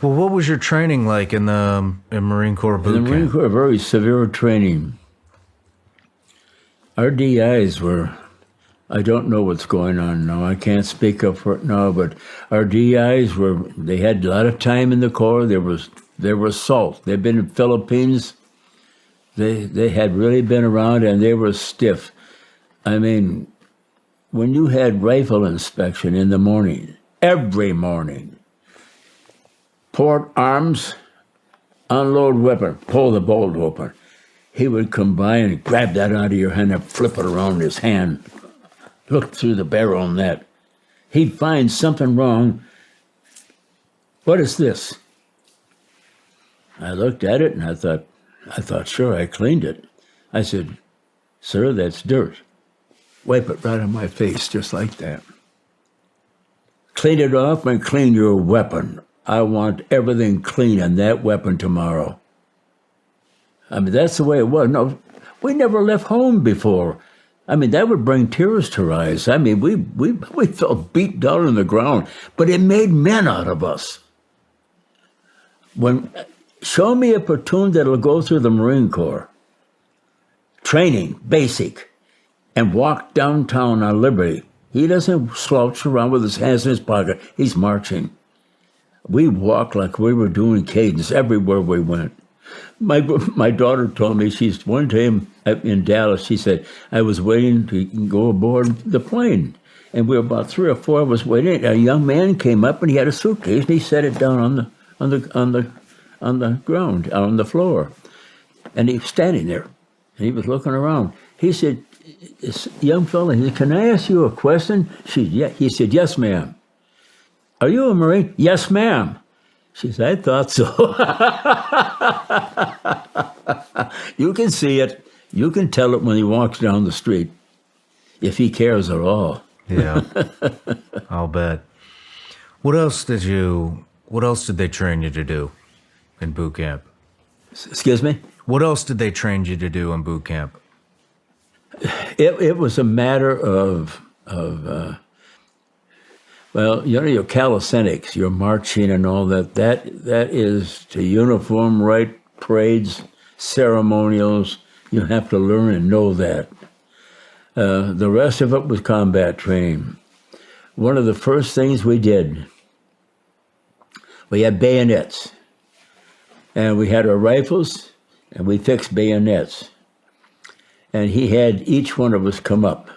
Well, what was your training like in the Marine Corps boot camp? The Marine Corps, very severe training. Our DIs were, I don't know what's going on now. I can't speak up for it now, but our DIs they had a lot of time in the Corps. They were salt. They'd been in the Philippines. They had really been around, and they were stiff. I mean, when you had rifle inspection in the morning, every morning, port arms, unload weapon, pull the bolt open. He would come by and grab that out of your hand and flip it around his hand, look through the barrel on that. He'd find something wrong. What is this? I looked at it and I thought, sure, I cleaned it. I said, sir, that's dirt. Wipe it right on my face, just like that. Clean it off and clean your weapon. I want everything clean on that weapon tomorrow. I mean, that's the way it was. No, we never left home before. I mean, that would bring tears to our eyes. I mean, we felt beat down on the ground, but it made men out of us. Show me a platoon that'll go through the Marine Corps, training, basic, and walk downtown on Liberty. He doesn't slouch around with his hands in his pocket. He's marching. We walked like we were doing cadence everywhere we went. My daughter told me, one time in Dallas, she said, I was waiting to go aboard the plane. And we were about 3 or 4 of us waiting. A young man came up and he had a suitcase and he set it down on the ground, on the floor. And he was standing there and he was looking around. He said, this young fella, he said, can I ask you a question? He said, yes, ma'am. Are you a Marine? Yes, ma'am. She said, I thought so. You can see it. You can tell it when he walks down the street, if he cares at all. Yeah, I'll bet. What else did they train you to do in boot camp? Excuse me? What else did they train you to do in boot camp? It was a matter of well, your calisthenics, your marching and all that. That is to uniform right, parades, ceremonials. You have to learn and know that. The rest of it was combat training. One of the first things we did, we had bayonets. And we had our rifles, and we fixed bayonets. And he had each one of us come up.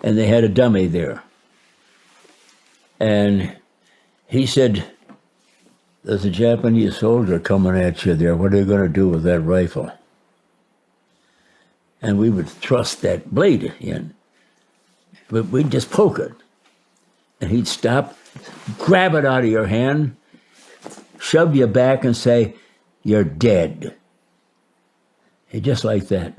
And they had a dummy there. And he said, there's a Japanese soldier coming at you there. What are you going to do with that rifle? And we would thrust that blade in. But we'd just poke it. And he'd stop, grab it out of your hand, shove you back and say, you're dead. Hey, just like that.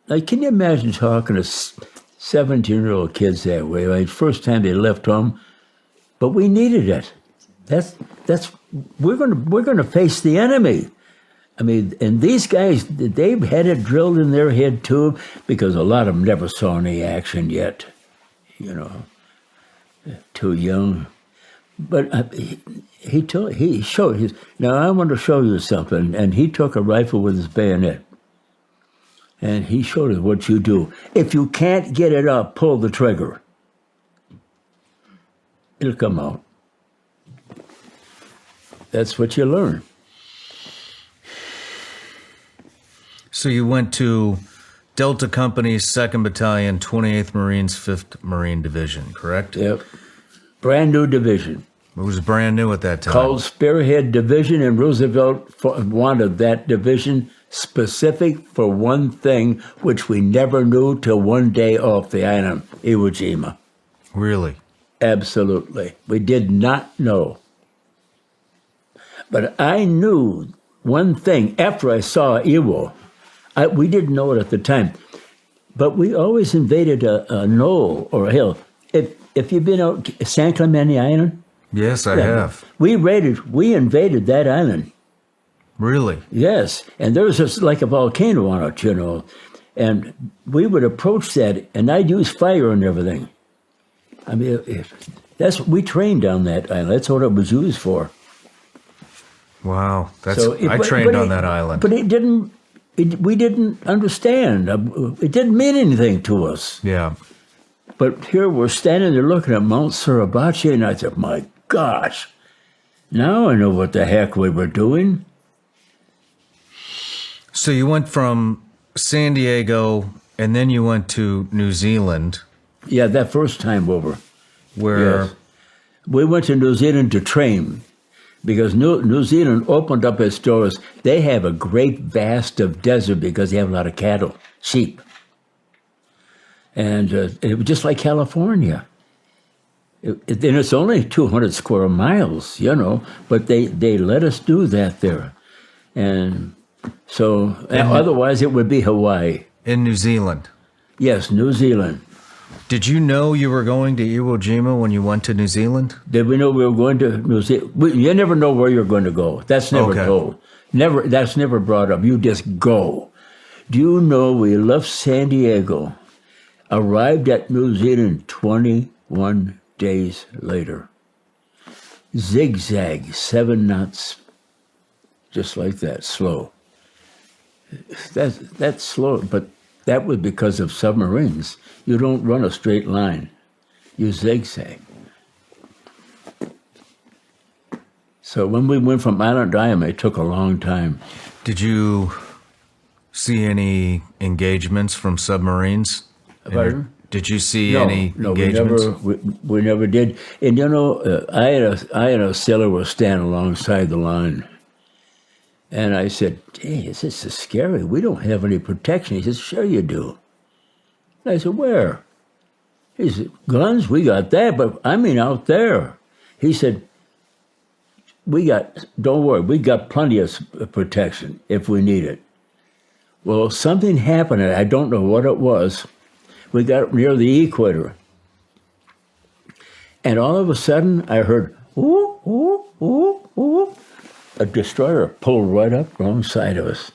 Like, can you imagine talking to 17-year-old kids that way? Like, first time they left home, but we needed it. We're going to face the enemy. I mean, and these guys, they've had it drilled in their head too, because a lot of them never saw any action yet. You know, too young. But he showed now I want to show you something, and he took a rifle with his bayonet, and he showed us what you do. If you can't get it up, pull the trigger. It'll come out. That's what you learn. So you went to Delta Company's 2nd Battalion, 28th Marines, 5th Marine Division, correct? Yep. Brand new division. It was brand new at that time. Called Spearhead Division, and Roosevelt wanted that division specific for one thing, which we never knew till one day off the island, Iwo Jima. Really? Absolutely. We did not know. But I knew one thing after I saw Iwo. We didn't know it at the time, but we always invaded a knoll or a hill. If you've been out San Clemente Island? Yes, I have. We invaded that island. Really? Yes, and there was just like a volcano on it, you know, and we would approach that, and I'd use fire and everything. I mean, we trained on that island. That's what it was used for. Wow. I But trained on that island. But it didn't. We didn't understand. It didn't mean anything to us. Yeah. But here we're standing there looking at Mount Suribachi, and I said, "My gosh, now I know what the heck we were doing." So you went from San Diego and then you went to New Zealand, Yeah, that first time over. where Yes. We went to New Zealand to train because New Zealand opened up its doors. They have a great vast of desert because they have a lot of cattle, sheep. And it was just like California. And it's only 200 square miles, but they let us do that there. And so otherwise it would be Hawaii. in New Zealand. Yes, New Zealand. Did you know you were going to Iwo Jima when you went to New Zealand? Did we know we were going to New Zealand? You never know where you're going to go. That's never Okay. told. That's never brought up. You just go. Do you know we left San Diego, arrived at New Zealand 21 days later. Zigzag, 7 knots, just like that, slow. That's slow, but that was because of submarines. You don't run a straight line. You zigzag. So when we went from island to island, it took a long time. Did you see any engagements from submarines? Pardon? Did you see any No, engagements? we never did. And I had a sailor was standing alongside the line, and I said, "Hey, this is scary. We don't have any protection." He said, "Sure you do." And I said, "Where?" He said, "Guns, we got that, but I mean out there." He said, don't worry, we got plenty of protection if we need it." Well, something happened, and I don't know what it was. We got near the equator, and all of a sudden I heard, "Ooh, ooh, ooh, ooh." A destroyer pulled right up alongside of us.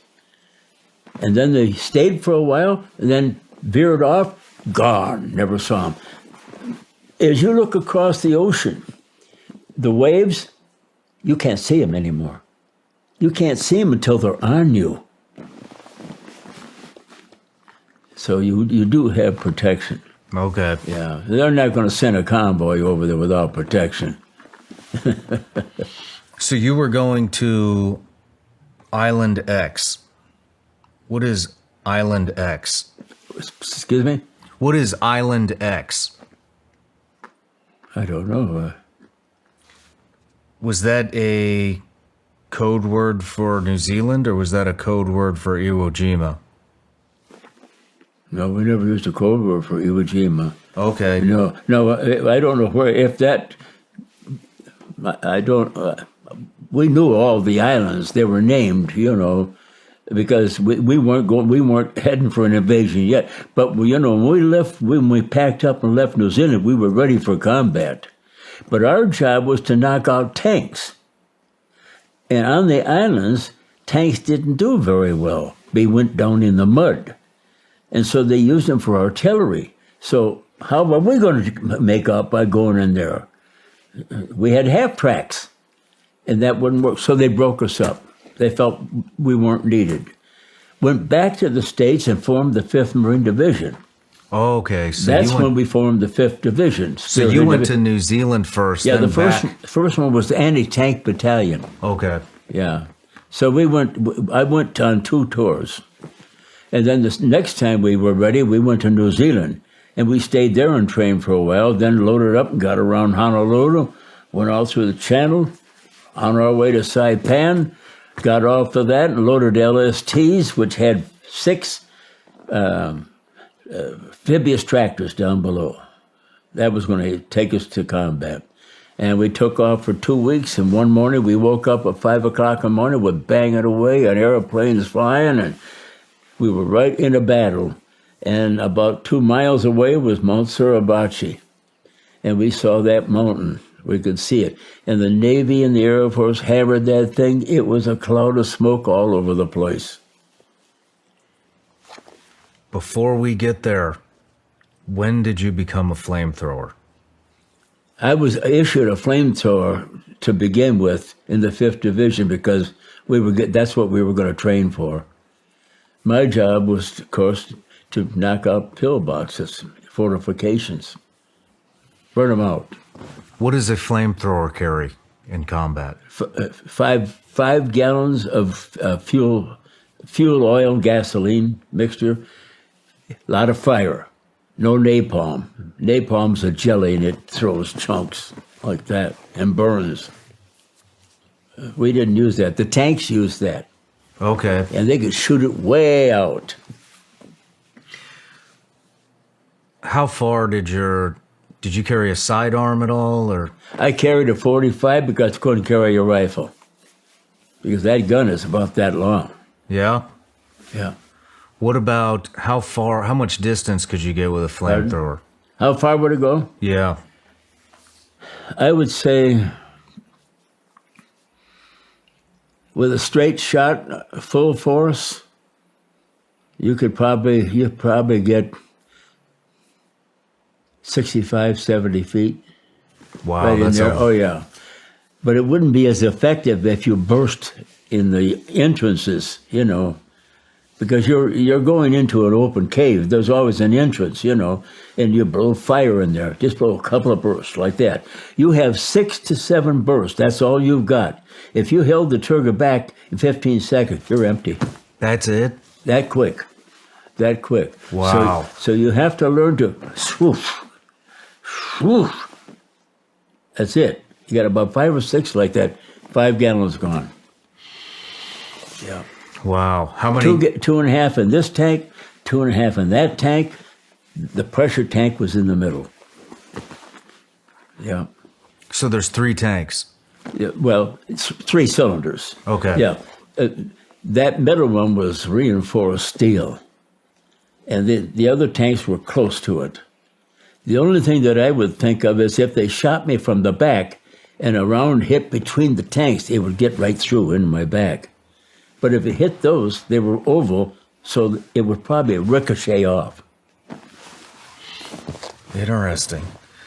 And then they stayed for a while, and then veered off, gone, never saw them. As you look across the ocean, the waves, you can't see them anymore. You can't see them until they're on you. So you do have protection. Okay. Yeah, they're not going to send a convoy over there without protection. So you were going to Island X. What is Island X? Excuse me? What is Island X? I don't know. Was that a code word for New Zealand, or was that a code word for Iwo Jima? No, we never used a code word for Iwo Jima. Okay. No, I don't know where. If that, I don't. We knew all the islands; they were named, because we weren't going. We weren't heading for an invasion yet. But when we packed up and left New Zealand, we were ready for combat. But our job was to knock out tanks. And on the islands, tanks didn't do very well. They went down in the mud. And so they used them for artillery. So how were we going to make up by going in there? We had half tracks, and that wouldn't work. So they broke us up. They felt we weren't needed. Went back to the States and formed the 5th Marine Division. Okay. So That's when we formed the 5th Division. So you went to New Zealand first. Yeah, then the back. first one was the anti-tank battalion. Okay. Yeah. So I went on 2 tours. And then the next time we were ready, we went to New Zealand. And we stayed there and trained for a while, then loaded up and got around Honolulu, went all through the channel, on our way to Saipan, got off of that and loaded LSTs, which had 6 amphibious tractors down below. That was going to take us to combat. And we took off for 2 weeks, and one morning we woke up at 5 o'clock in the morning, we're banging away, and airplanes flying, and we were right in a battle. And about 2 miles away was Mount Suribachi. And we saw that mountain. We could see it. And the Navy and the Air Force hammered that thing. It was a cloud of smoke all over the place. Before we get there, when did you become a flamethrower? I was issued a flamethrower to begin with in the 5th Division because that's what we were going to train for. My job was, of course, to knock out pillboxes, fortifications, burn them out. What does a flamethrower carry in combat? 5 gallons of fuel, oil, gasoline mixture, a lot of fire. No napalm. Napalm's a jelly and it throws chunks like that and burns. We didn't use that. The tanks used that. Okay. And they could shoot it way out. How far did you carry a sidearm at all, or? I carried a 45 because I couldn't carry a rifle. Because that gun is about that long. Yeah? Yeah. What about how much distance could you get with a flamethrower? How far would it go? Yeah. I would say with a straight shot, full force, you'd probably get 65, 70 feet. Wow, Right in that's there. Oh, yeah. But it wouldn't be as effective if you burst in the entrances, because you're going into an open cave. There's always an entrance, and you blow fire in there. Just blow a couple of bursts like that. You have 6 to 7 bursts. That's all you've got. If you held the trigger back in 15 seconds, you're empty. That's it? That quick. Wow. So you have to learn to swoosh. Swoosh. That's it. You got about 5 or 6 like that. 5 gallons gone. Yeah. Wow. How many? 2.5 in this tank, 2.5 in that tank. The pressure tank was in the middle. Yeah. So there's 3 tanks. Yeah, well, it's 3 cylinders. Okay. Yeah. That middle one was reinforced steel. And the other tanks were close to it. The only thing that I would think of is if they shot me from the back and a round hit between the tanks, it would get right through in my back. But if it hit those, they were oval, so it would probably ricochet off. Interesting.